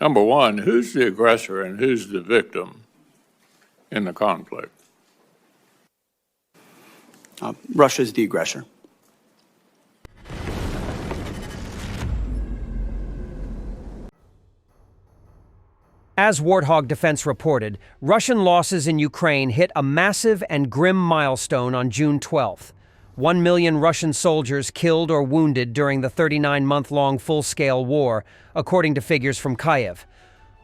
Number one, who's the aggressor and who's the victim in the conflict? Russia's the aggressor. As Warthog Defense reported, Russian losses in Ukraine hit a massive and grim milestone on June 12th. 1 million Russian soldiers killed or wounded during the 39-month-long full-scale war, according to figures from Kyiv.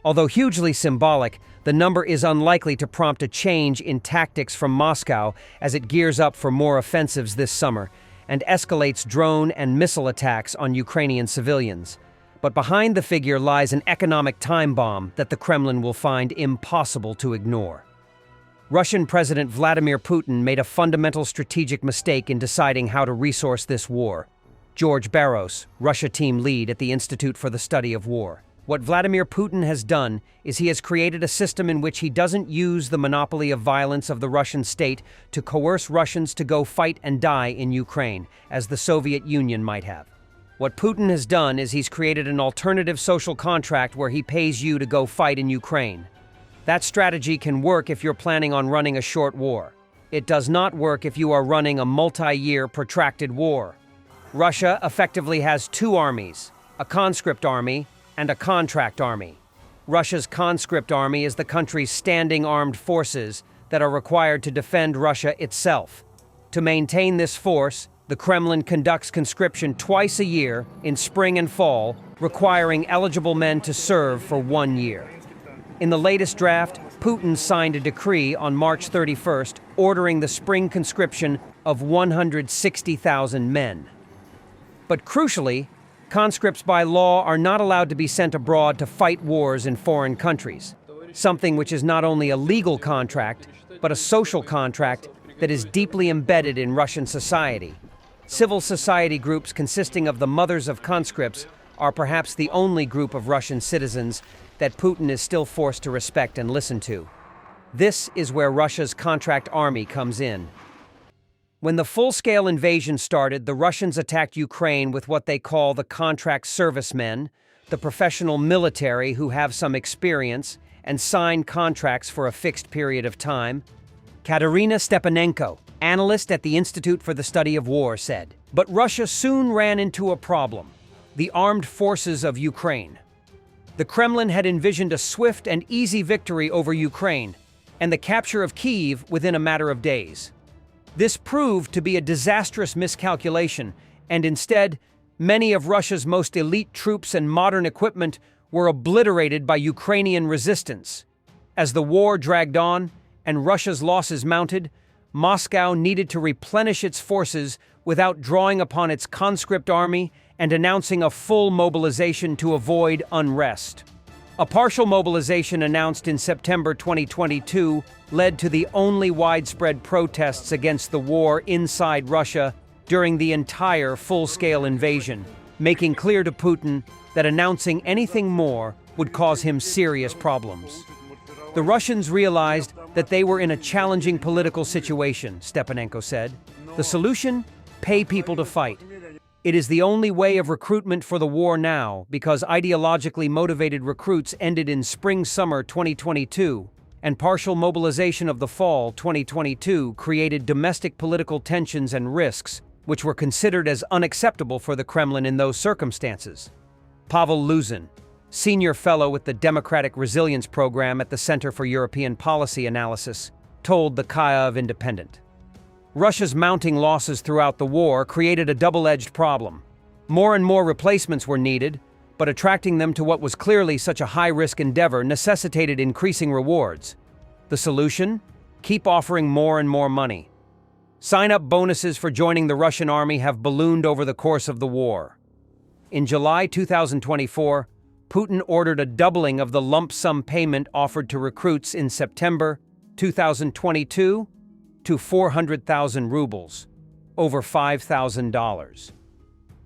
Although hugely symbolic, the number is unlikely to prompt a change in tactics from Moscow as it gears up for more offensives this summer and escalates drone and missile attacks on Ukrainian civilians. But behind the figure lies an economic time bomb that the Kremlin will find impossible to ignore. Russian President Vladimir Putin made a fundamental strategic mistake in deciding how to resource this war. George Barros, Russia team lead at the Institute for the Study of War. What Vladimir Putin has done is he has created a system in which he doesn't use the monopoly of violence of the Russian state to coerce Russians to go fight and die in Ukraine, as the Soviet Union might have. What Putin has done is he's created an alternative social contract where he pays you to go fight in Ukraine. That strategy can work if you're planning on running a short war. It does not work if you are running a multi-year protracted war. Russia effectively has two armies, a conscript army and a contract army. Russia's conscript army is the country's standing armed forces that are required to defend Russia itself. To maintain this force, the Kremlin conducts conscription twice a year, in spring and fall, requiring eligible men to serve for 1 year. In the latest draft, Putin signed a decree on March 31st ordering the spring conscription of 160,000 men. But crucially, conscripts by law are not allowed to be sent abroad to fight wars in foreign countries, something which is not only a legal contract, but a social contract that is deeply embedded in Russian society. Civil society groups consisting of the mothers of conscripts are perhaps the only group of Russian citizens that Putin is still forced to respect and listen to. This is where Russia's contract army comes in. When the full-scale invasion started, the Russians attacked Ukraine with what they call the contract servicemen, the professional military who have some experience and sign contracts for a fixed period of time. Katerina Stepanenko, analyst at the Institute for the Study of War, said. But Russia soon ran into a problem: the armed forces of Ukraine. The Kremlin had envisioned a swift and easy victory over Ukraine and the capture of Kyiv within a matter of days. This proved to be a disastrous miscalculation, and instead, many of Russia's most elite troops and modern equipment were obliterated by Ukrainian resistance. As the war dragged on and Russia's losses mounted, Moscow needed to replenish its forces without drawing upon its conscript army and announcing a full mobilization to avoid unrest. A partial mobilization announced in September 2022 led to the only widespread protests against the war inside Russia during the entire full-scale invasion, making clear to Putin that announcing anything more would cause him serious problems. The Russians realized that they were in a challenging political situation, Stepanenko said. The solution? Pay people to fight. It is the only way of recruitment for the war now, because ideologically motivated recruits ended in spring-summer 2022, and partial mobilization of the fall 2022 created domestic political tensions and risks, which were considered as unacceptable for the Kremlin in those circumstances. Pavel Luzin, senior fellow with the Democratic Resilience Program at the Center for European Policy Analysis, told the Kyiv Independent. Russia's mounting losses throughout the war created a double-edged problem. More and more replacements were needed, but attracting them to what was clearly such a high-risk endeavor necessitated increasing rewards. The solution? Keep offering more and more money. Sign-up bonuses for joining the Russian army have ballooned over the course of the war. In July 2024, Putin ordered a doubling of the lump sum payment offered to recruits in September 2022 to 400,000 rubles, over $5,000.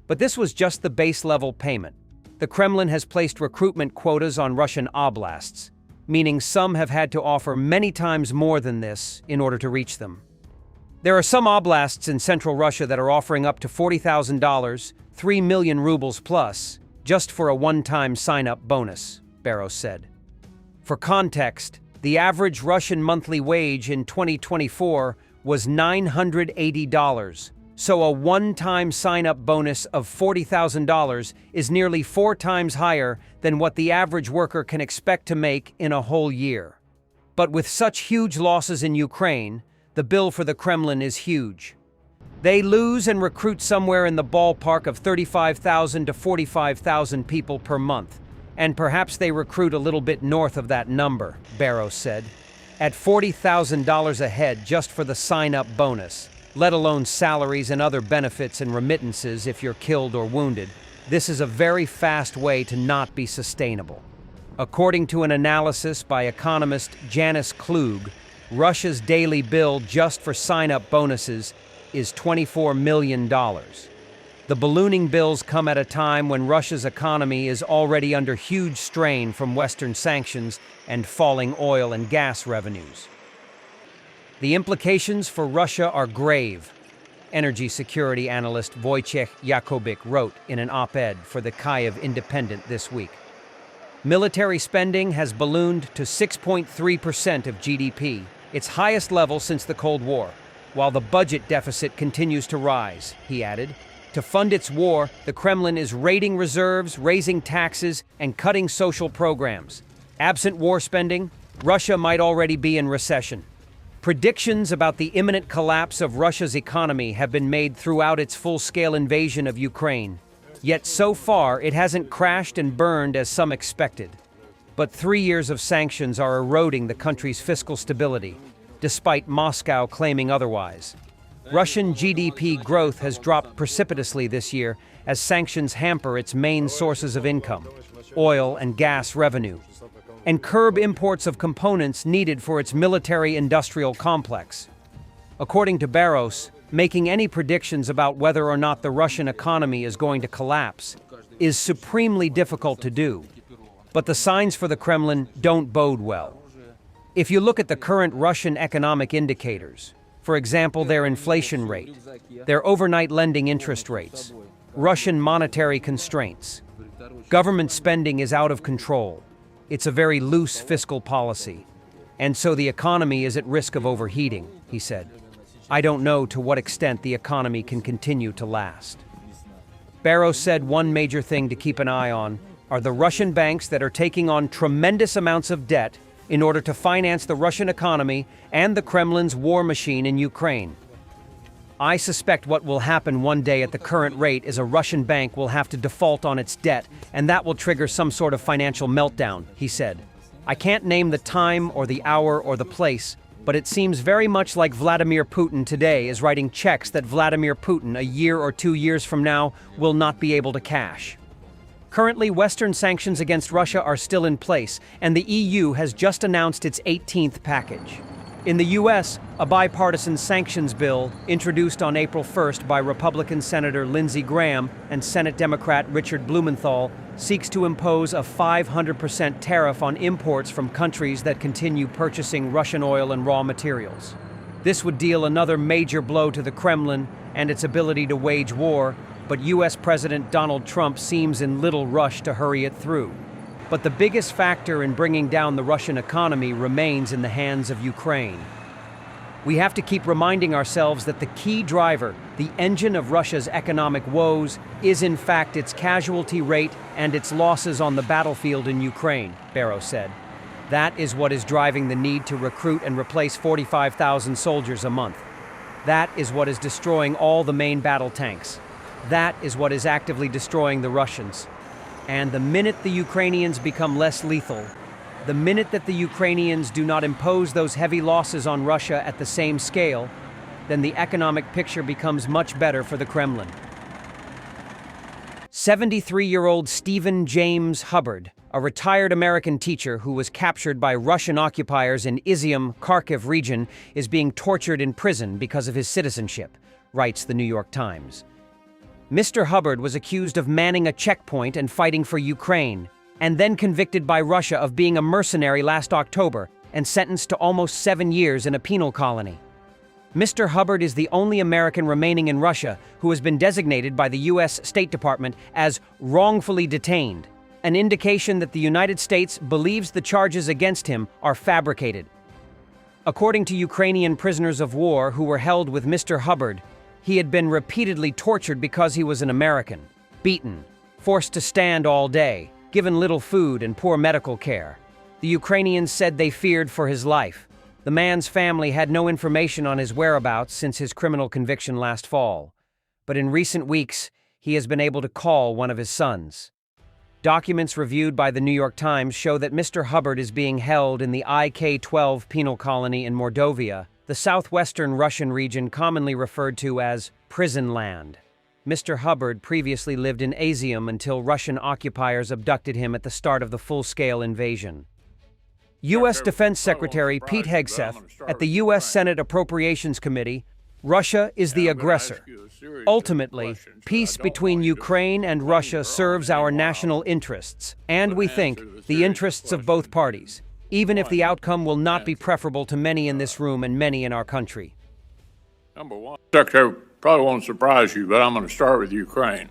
But this was just the base-level payment. The Kremlin has placed recruitment quotas on Russian oblasts, meaning some have had to offer many times more than this in order to reach them. There are some oblasts in central Russia that are offering up to $40,000, 3 million rubles plus, just for a one-time sign-up bonus. Barros said. For context, the average Russian monthly wage in 2024 was $980, so a one-time sign-up bonus of $40,000 is nearly 4 times higher than what the average worker can expect to make in a whole year. But with such huge losses in Ukraine, the bill for the Kremlin is huge. They lose and recruit somewhere in the ballpark of 35,000 to 45,000 people per month, and perhaps they recruit a little bit north of that number, Barros said. At $40,000 a head just for the sign-up bonus, let alone salaries and other benefits and remittances if you're killed or wounded, this is a very fast way to not be sustainable. According to an analysis by economist Janis Klug, Russia's daily bill just for sign-up bonuses is $24 million. The ballooning bills come at a time when Russia's economy is already under huge strain from Western sanctions and falling oil and gas revenues. The implications for Russia are grave, energy security analyst Wojciech Jakobik wrote in an op-ed for the Kyiv Independent this week. Military spending has ballooned to 6.3% of GDP, its highest level since the Cold War, while the budget deficit continues to rise, he added. To fund its war, the Kremlin is raiding reserves, raising taxes, and cutting social programs. Absent war spending, Russia might already be in recession. Predictions about the imminent collapse of Russia's economy have been made throughout its full-scale invasion of Ukraine. Yet so far, it hasn't crashed and burned as some expected. But 3 years of sanctions are eroding the country's fiscal stability, despite Moscow claiming otherwise. Russian GDP growth has dropped precipitously this year as sanctions hamper its main sources of income, oil and gas revenue, and curb imports of components needed for its military-industrial complex. According to Barros, making any predictions about whether or not the Russian economy is going to collapse is supremely difficult to do. But the signs for the Kremlin don't bode well. If you look at the current Russian economic indicators, for example, their inflation rate, their overnight lending interest rates, Russian monetary constraints, government spending is out of control. It's a very loose fiscal policy, and so the economy is at risk of overheating, he said. I don't know to what extent the economy can continue to last. Barros said one major thing to keep an eye on are the Russian banks that are taking on tremendous amounts of debt in order to finance the Russian economy and the Kremlin's war machine in Ukraine. I suspect what will happen one day at the current rate is a Russian bank will have to default on its debt, and that will trigger some sort of financial meltdown, he said. I can't name the time or the hour or the place, but it seems very much like Vladimir Putin today is writing checks that Vladimir Putin a year or 2 years from now will not be able to cash. Currently, Western sanctions against Russia are still in place, and the EU has just announced its 18th package. In the US, a bipartisan sanctions bill introduced on April 1st by Republican Senator Lindsey Graham and Senate Democrat Richard Blumenthal seeks to impose a 500% tariff on imports from countries that continue purchasing Russian oil and raw materials. This would deal another major blow to the Kremlin and its ability to wage war, but US President Donald Trump seems in little rush to hurry it through. But the biggest factor in bringing down the Russian economy remains in the hands of Ukraine. We have to keep reminding ourselves that the key driver, the engine of Russia's economic woes, is in fact its casualty rate and its losses on the battlefield in Ukraine, Barros said. That is what is driving the need to recruit and replace 45,000 soldiers a month. That is what is destroying all the main battle tanks. That is what is actively destroying the Russians. And the minute the Ukrainians become less lethal, the minute that the Ukrainians do not impose those heavy losses on Russia at the same scale, then the economic picture becomes much better for the Kremlin. 73-year-old Stephen James Hubbard, a retired American teacher who was captured by Russian occupiers in Izium, Kharkiv region, is being tortured in prison because of his citizenship, writes the New York Times. Mr. Hubbard was accused of manning a checkpoint and fighting for Ukraine, and then convicted by Russia of being a mercenary last October and sentenced to almost 7 years in a penal colony. Mr. Hubbard is the only American remaining in Russia who has been designated by the U.S. State Department as wrongfully detained, an indication that the United States believes the charges against him are fabricated. According to Ukrainian prisoners of war who were held with Mr. Hubbard, he had been repeatedly tortured because he was an American, beaten, forced to stand all day, given little food and poor medical care. The Ukrainians said they feared for his life. The man's family had no information on his whereabouts since his criminal conviction last fall. But in recent weeks, he has been able to call one of his sons. Documents reviewed by the New York Times show that Mr. Hubbard is being held in the IK-12 penal colony in Mordovia, the southwestern Russian region commonly referred to as prison land. Mr. Hubbard previously lived in Asium until Russian occupiers abducted him at the start of the full-scale invasion. U.S. Defense Secretary Pete Hegseth at the U.S. Senate Appropriations Committee, Russia is the aggressor. Ultimately, peace between Ukraine and Russia serves our national interests, and we think the interests of both parties, even if the outcome will not be preferable to many in this room and many in our country. Number one, Secretary, probably won't surprise you, but I'm going to start with Ukraine.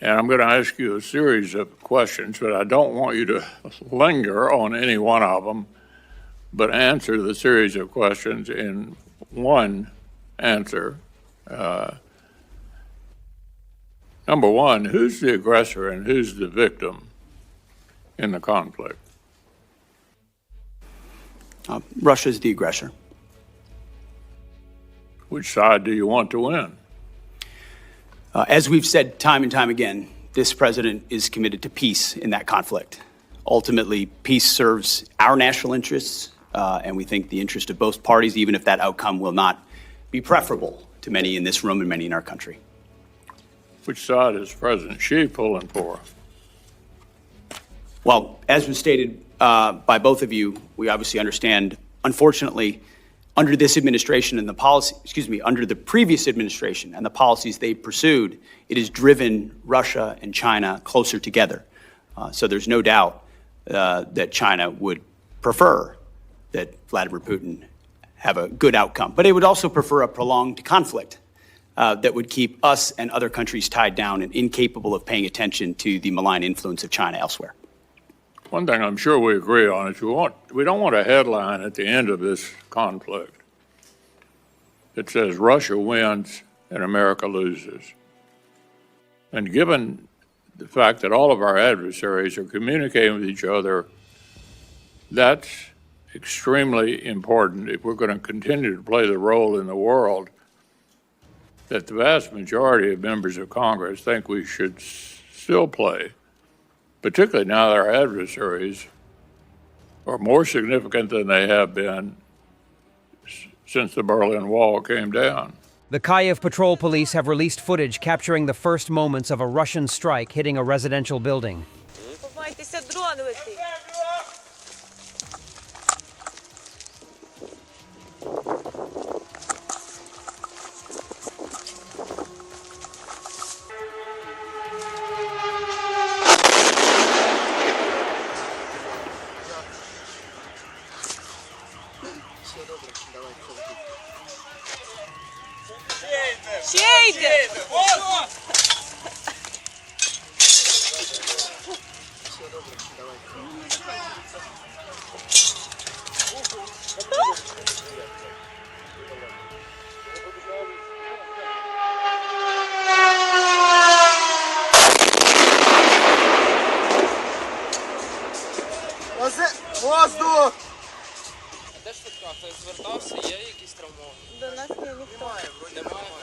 And I'm going to ask you a series of questions, but I don't want you to linger on any one of them, but answer the series of questions in one answer. Number one, who's the aggressor and who's the victim in the conflict? Russia is the aggressor. Which side do you want to win? As we've said time and time again, this president is committed to peace in that conflict. Ultimately, peace serves our national interests, and we think the interest of both parties, even if that outcome will not be preferable to many in this room and many in our country. Which side is President Xi pulling for? Well, as was stated by both of you, we obviously understand, unfortunately, under this administration and under the previous administration and the policies they pursued, it has driven Russia and China closer together. So there's no doubt that China would prefer that Vladimir Putin have a good outcome. But it would also prefer a prolonged conflict that would keep us and other countries tied down and incapable of paying attention to the malign influence of China elsewhere. One thing I'm sure we agree on is we don't want a headline at the end of this conflict that says Russia wins and America loses. And given the fact that all of our adversaries are communicating with each other, that's extremely important if we're going to continue to play the role in the world that the vast majority of members of Congress think we should still play, particularly now that our adversaries are more significant than they have been since the Berlin Wall came down. The Kyiv Patrol Police have released footage capturing the first moments of a Russian strike hitting a residential building. Воздух! Де швидка? Хтось звертався? Є якісь травмовані? До нас ні, ніхто. Немає.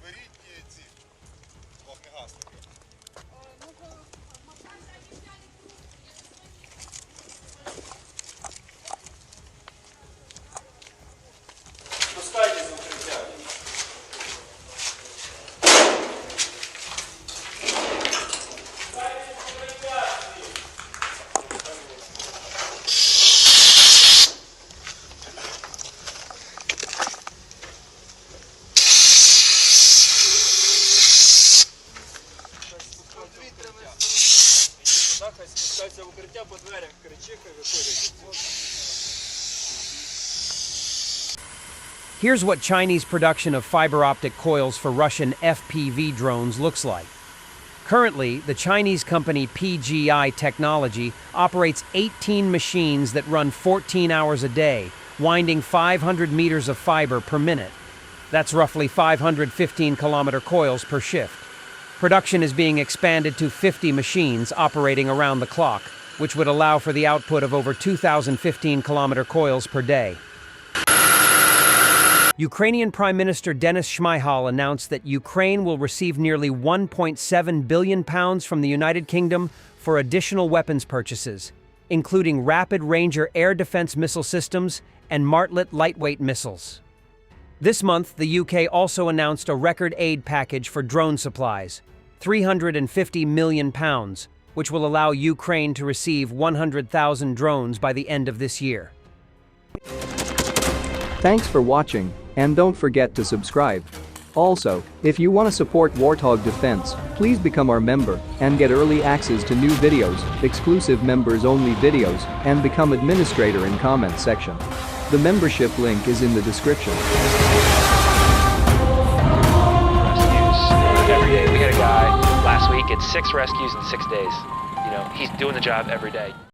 Беріть ці вогнегасники. Пускайте з укриття. Хай спускаються в укриття по дверях, кричи, хай виходять. Here's what Chinese production of fiber optic coils for Russian FPV drones looks like. Currently, the Chinese company PGI Technology operates 18 machines that run 14 hours a day, winding 500 meters of fiber per minute. That's roughly 515-kilometer coils per shift. Production is being expanded to 50 machines operating around the clock, which would allow for the output of over 2,015-kilometer coils per day. Ukrainian Prime Minister Denis Shmyhal announced that Ukraine will receive nearly £1.7 billion from the United Kingdom for additional weapons purchases, including Rapid Ranger air defense missile systems and Martlet lightweight missiles. This month, the UK also announced a record aid package for drone supplies, £350 million, which will allow Ukraine to receive 100,000 drones by the end of this year. Thanks for watching, and don't forget to subscribe. Also, if you want to support Warthog Defense, please become our member and get early access to new videos, exclusive members-only videos, and become administrator in comment section. The membership link is in the description. Rescues every day. We had a guy last week at 6 rescues in 6 days. You know, he's doing the job every day.